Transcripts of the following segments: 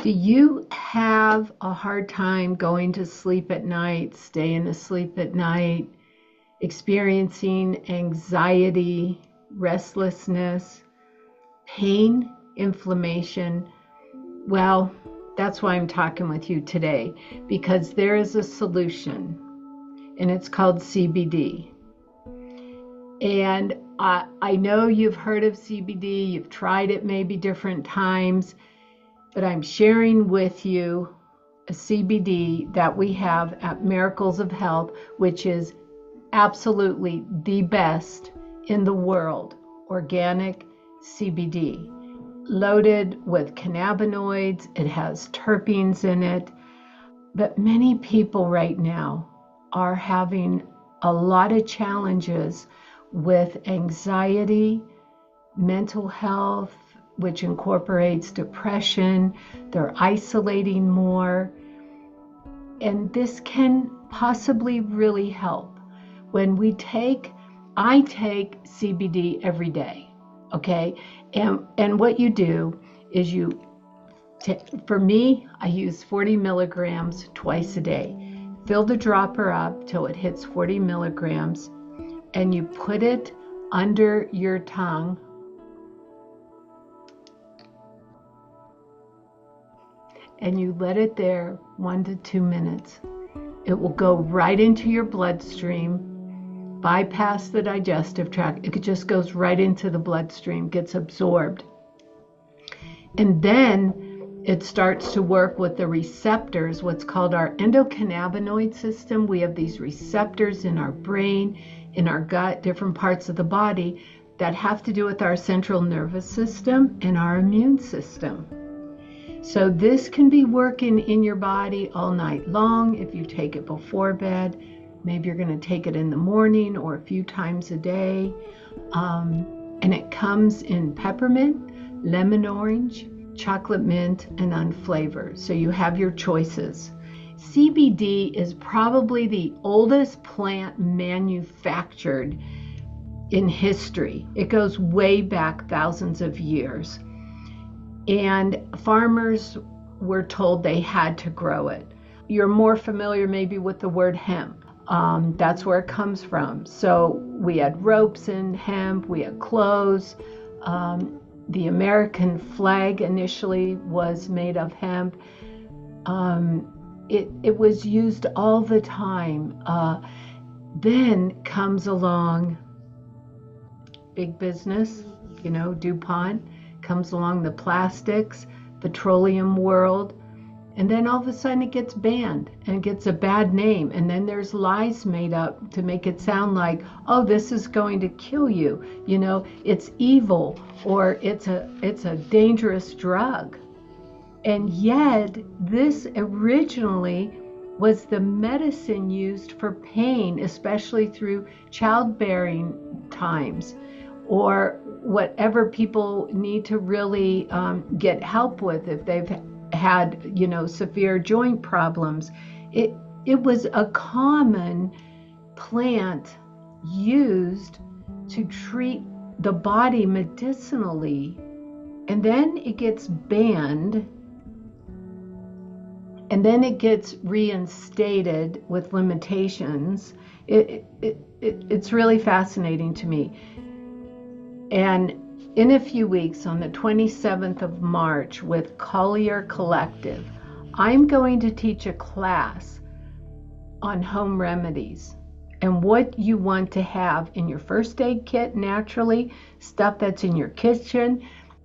Do you have a hard time going to sleep at night, staying asleep at night, experiencing anxiety, restlessness, pain, inflammation? Well, that's why I'm talking with you today, because there is a solution, and it's called CBD. And I know you've heard of CBD, you've tried it maybe different times, but I'm sharing with you a CBD that we have at Miracles of Health, which is absolutely the best in the world, organic CBD, loaded with cannabinoids. It has terpenes in it. But many people right now are having a lot of challenges with anxiety, mental health, which incorporates depression. They're isolating more. And this can possibly really help. When I take CBD every day, okay? And what you do is for me, I use 40 milligrams twice a day. Fill the dropper up till it hits 40 milligrams, and you put it under your tongue. And you let it there 1 to 2 minutes. It will go right into your bloodstream, bypass the digestive tract. It just goes right into the bloodstream, gets absorbed. And then it starts to work with the receptors, what's called our endocannabinoid system. We have these receptors in our brain, in our gut, different parts of the body that have to do with our central nervous system and our immune system. So this can be working in your body all night long if you take it before bed. Maybe you're going to take it in the morning or a few times a day. And it comes in peppermint, lemon orange, chocolate mint, and unflavored. So you have your choices. CBD is probably the oldest plant manufactured in history. It goes way back thousands of years. And farmers were told they had to grow it. You're more familiar maybe with the word hemp. That's where it comes from. So we had ropes in hemp, we had clothes. The American flag initially was made of hemp. It was used all the time. Then comes along big business, DuPont. Comes along the plastics, petroleum world, and then all of a sudden it gets banned and gets a bad name, and then there's lies made up to make it sound like, oh, this is going to kill you, it's evil, or it's a dangerous drug. And yet this originally was the medicine used for pain, especially through childbearing times, or whatever people need to really get help with if they've had, severe joint problems. It was a common plant used to treat the body medicinally, and then it gets banned, and then it gets reinstated with limitations. It's really fascinating to me. And in a few weeks, on the 27th of March with Collier Collective, I'm going to teach a class on home remedies and what you want to have in your first aid kit naturally, stuff that's in your kitchen,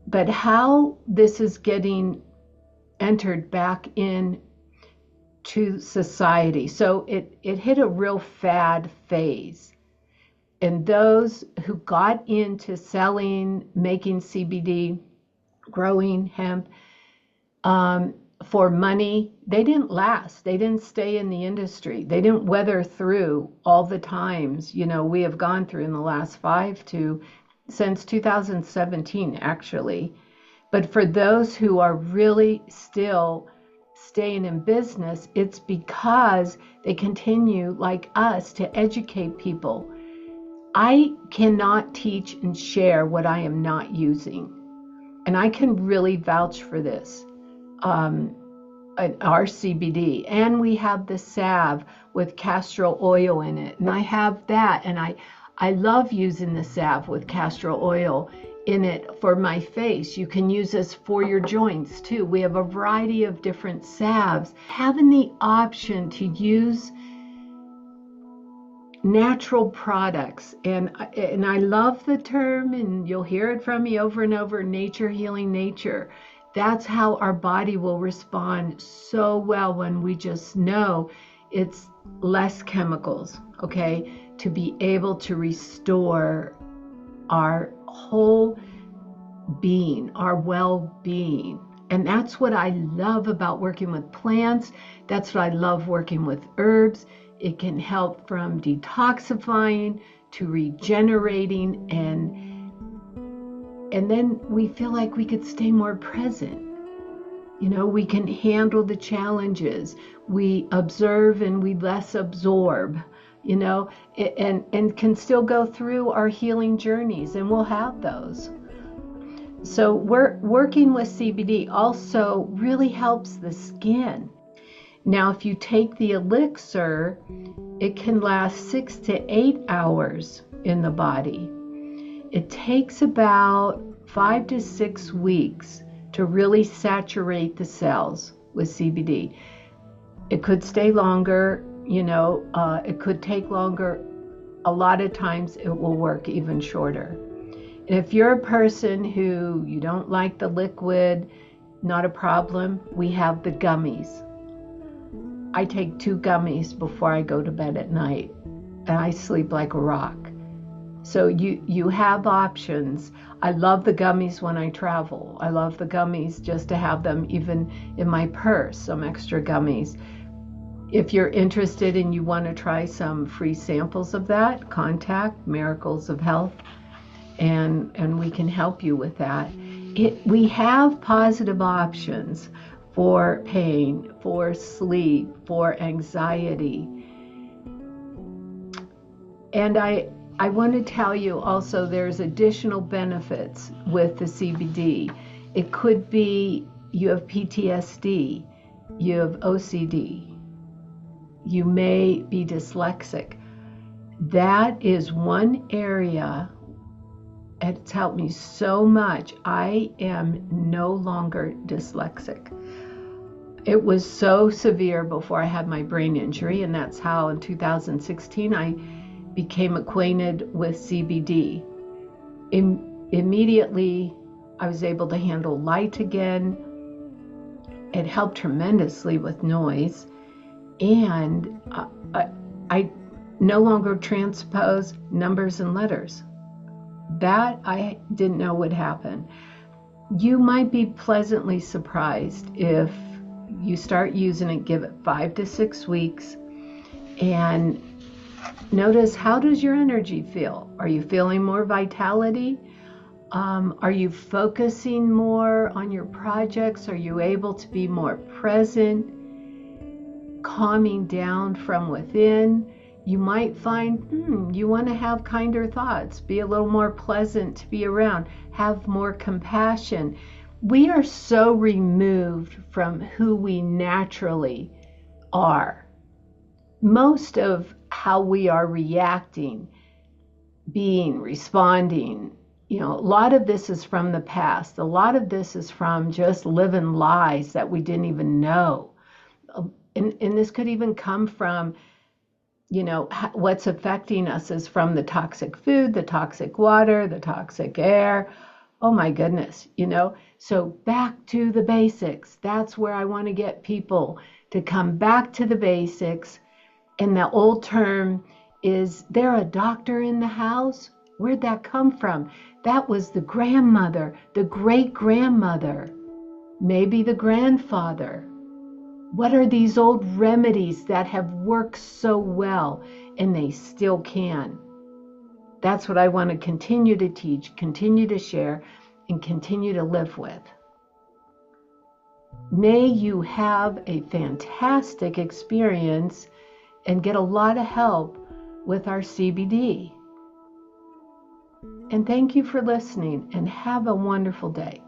but how this is getting entered back in to society. So it hit a real fad phase. And those who got into selling, making CBD, growing hemp for money, they didn't last. They didn't stay in the industry. They didn't weather through all the times, we have gone through in the last since 2017, actually. But for those who are really still staying in business, it's because they continue, like us, to educate people. I cannot teach and share what I am not using. And I can really vouch for this. our CBD, and we have the salve with castor oil in it, and I have that, and I love using the salve with castor oil in it for my face. You can use this for your joints too. We have a variety of different salves. Having the option to use natural products, and I love the term, and you'll hear it from me over and over, nature healing nature. That's how our body will respond so well when we just know it's less chemicals, okay, to be able to restore our whole being, our well-being. And that's what I love about working with plants. That's what I love working with herbs. It can help from detoxifying to regenerating, and then we feel like we could stay more present. You know, we can handle the challenges. We observe and we less absorb, you know, and can still go through our healing journeys, and we'll have those. So working with CBD also really helps the skin. Now, if you take the elixir, it can last 6 to 8 hours in the body. It takes about 5 to 6 weeks to really saturate the cells with CBD. It could stay longer, you know, it could take longer. A lot of times it will work even shorter. And if you're a person who you don't like the liquid, not a problem. We have the gummies. I take 2 gummies before I go to bed at night, and I sleep like a rock. So you have options. I love the gummies when I travel. I love the gummies just to have them even in my purse, some extra gummies. If you're interested and you want to try some free samples of that, contact Miracles of Health, and we can help you with that. We have positive options for pain, for sleep, for anxiety. And I want to tell you also there's additional benefits with the CBD. It could be you have PTSD, you have OCD, you may be dyslexic. That is one area. It's helped me so much. I am no longer dyslexic. It was so severe before I had my brain injury, and that's how in 2016 I became acquainted with CBD. Immediately, I was able to handle light again. It helped tremendously with noise, and I no longer transpose numbers and letters. That I didn't know would happen. You might be pleasantly surprised if you start using it. Give it 5 to 6 weeks and notice, how does your energy feel? Are you feeling more vitality? Are you focusing more on your projects? Are you able to be more present, calming down from within? You might find you want to have kinder thoughts, be a little more pleasant to be around, have more compassion. We are so removed from who we naturally are. Most of how we are reacting, being, responding, you know, a lot of this is from the past. A lot of this is from just living lies that we didn't even know. And this could even come from, you know, what's affecting us is from the toxic food, the toxic water, the toxic air. Oh my goodness, you know. So back to the basics. That's where I want to get people to come back to the basics. And the old term is there a doctor in the house? Where'd that come from? That was the grandmother, the great-grandmother, maybe the grandfather. What are these old remedies that have worked so well and they still can? That's what I want to continue to teach, continue to share, and continue to live with. May you have a fantastic experience and get a lot of help with our CBD. And thank you for listening, and have a wonderful day.